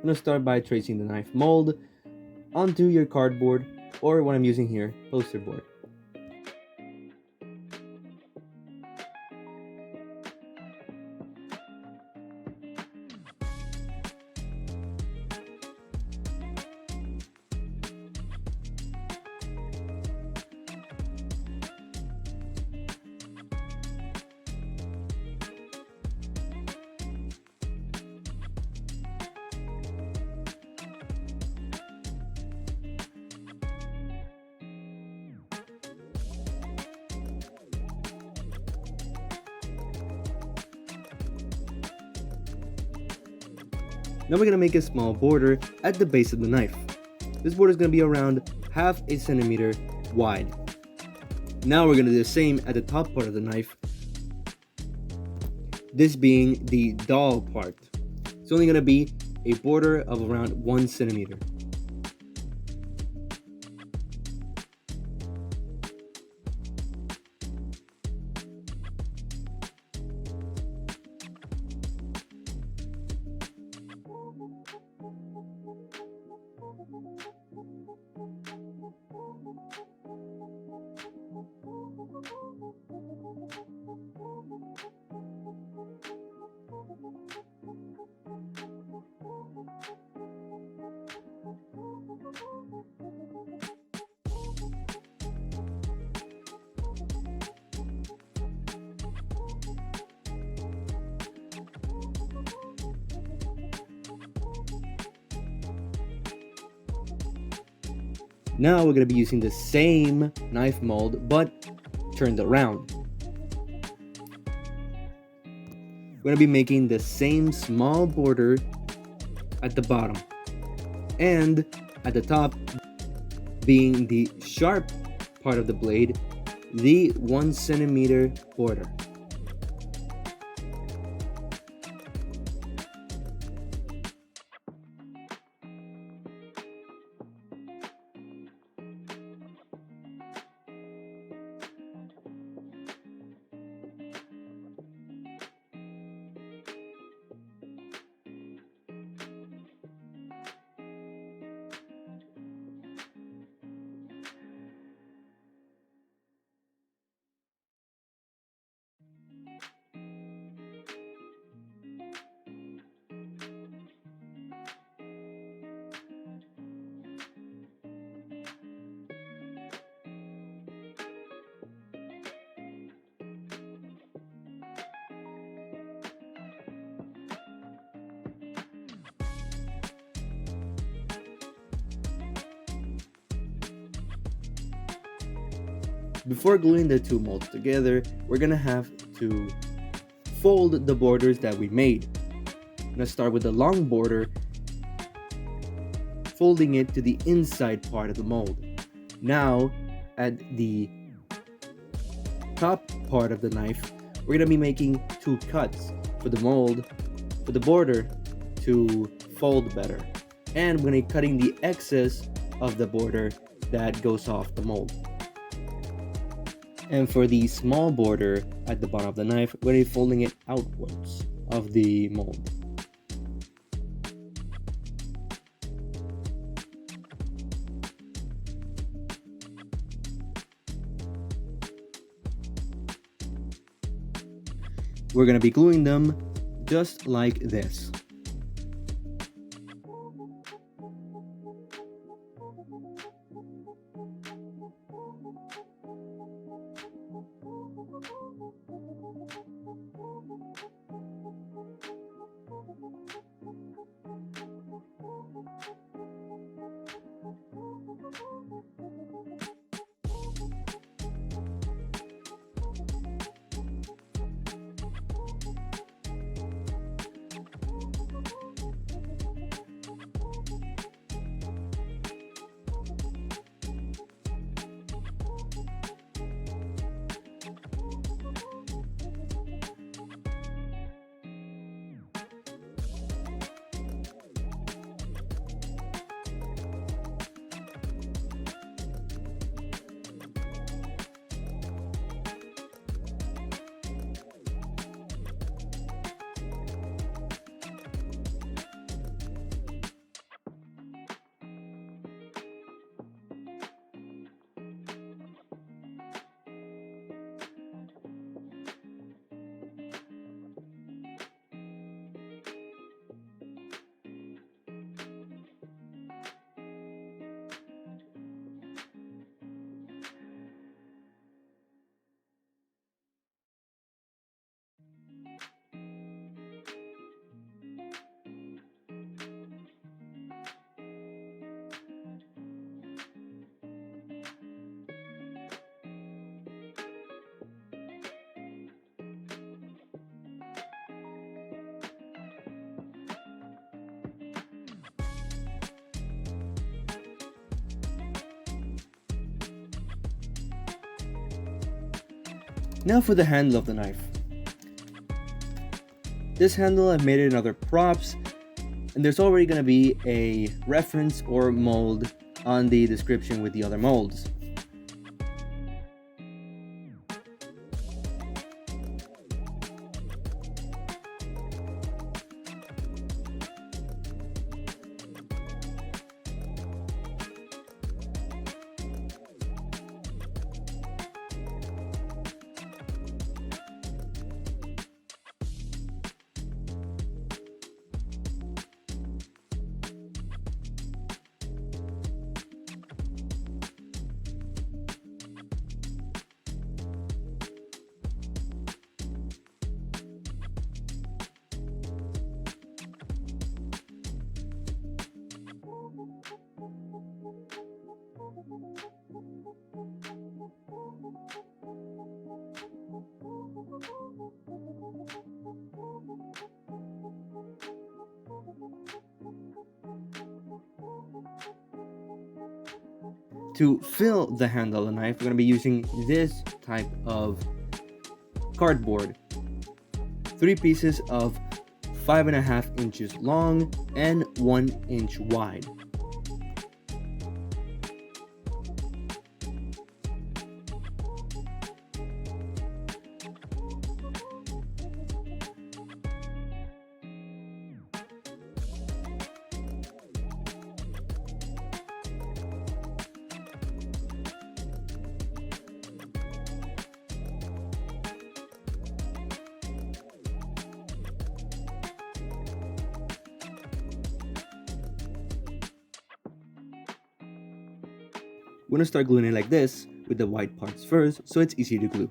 I'm going to start by tracing the knife mold onto your cardboard, or what I'm using here, poster board. Now we're going to make a small border at the base of the knife. This border is going to be around half a centimeter wide. Now we're going to do the same at the top part of the knife, this being the dull part. It's only going to be a border of around 1 centimeter. Now we're going to be using the same knife mold, but turned around. We're going to be making the same small border at the bottom, and at the top being the sharp part of the blade, the 1 centimeter border. Before gluing the two molds together, we're gonna have to fold the borders that we made. I'm gonna start with the long border, folding it to the inside part of the mold. Now, at the top part of the knife, we're gonna be making 2 cuts for the mold, for the border to fold better. And we're gonna be cutting the excess of the border that goes off the mold. And for the small border at the bottom of the knife, we're going to be folding it outwards of the mold. We're going to be gluing them just like this. Now for the handle of the knife. This handle I've made it in other props, and there's already going to be a reference or mold on the description with the other molds. To fill the handle of the knife, we're going to be using this type of cardboard. 3 pieces of 5.5 inches long and 1 inch wide. We're going to start gluing it like this with the white parts first so it's easy to glue.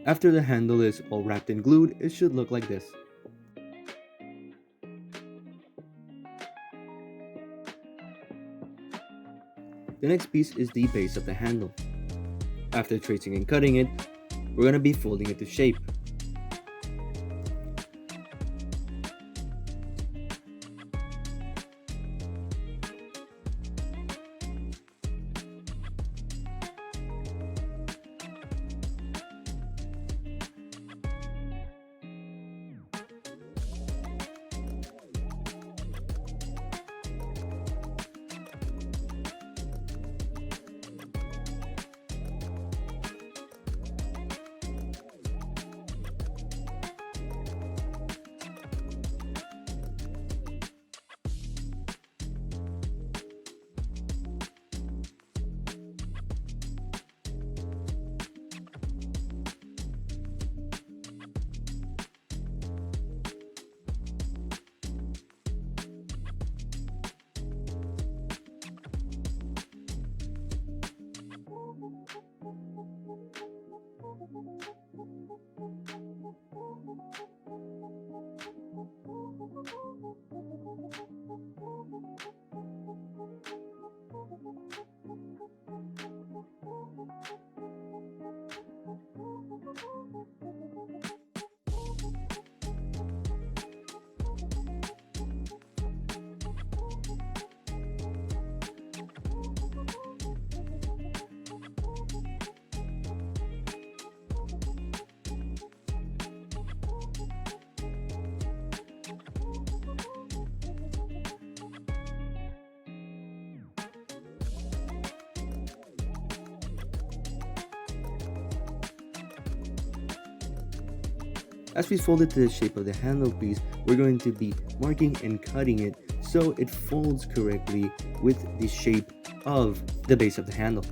After the handle is all wrapped and glued, it should look like this. The next piece is the base of the handle. After tracing and cutting it, we're going to be folding it to shape. As we fold it to the shape of the handle piece, we're going to be marking and cutting it so it folds correctly with the shape of the base of the handle.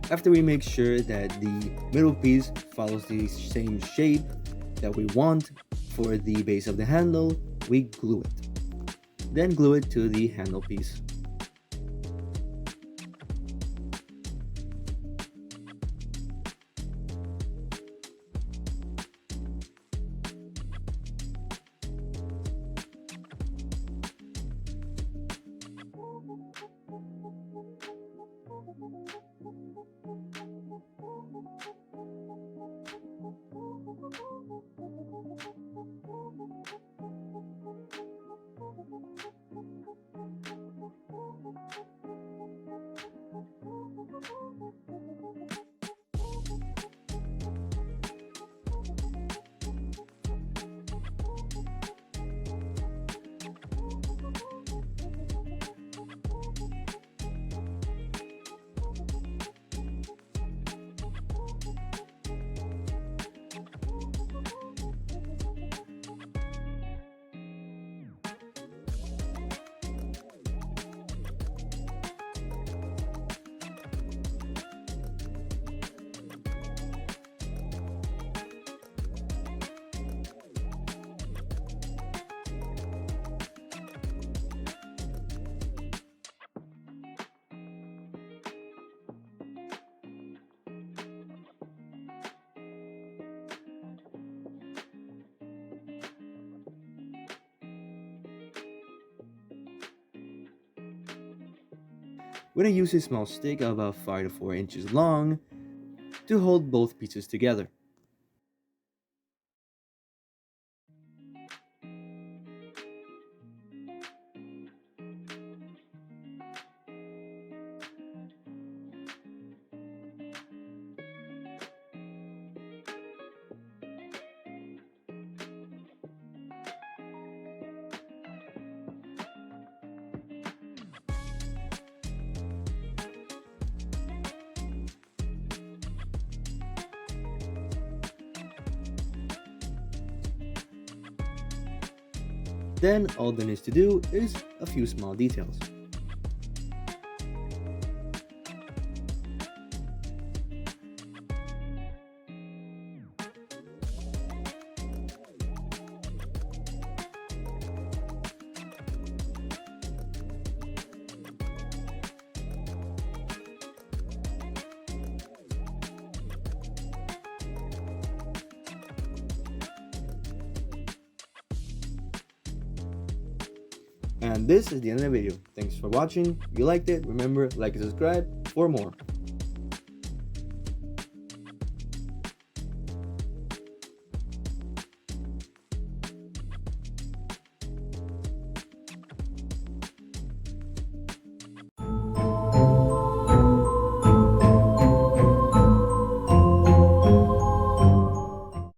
After we make sure that the middle piece follows the same shape that we want for the base of the handle, we glue it. Then glue it to the handle piece. We're going to use a small stick about 5 to 4 inches long to hold both pieces together. Then all there is to do is a few small details. And this is the end of the video. Thanks for watching. If you liked it, remember, like and subscribe for more.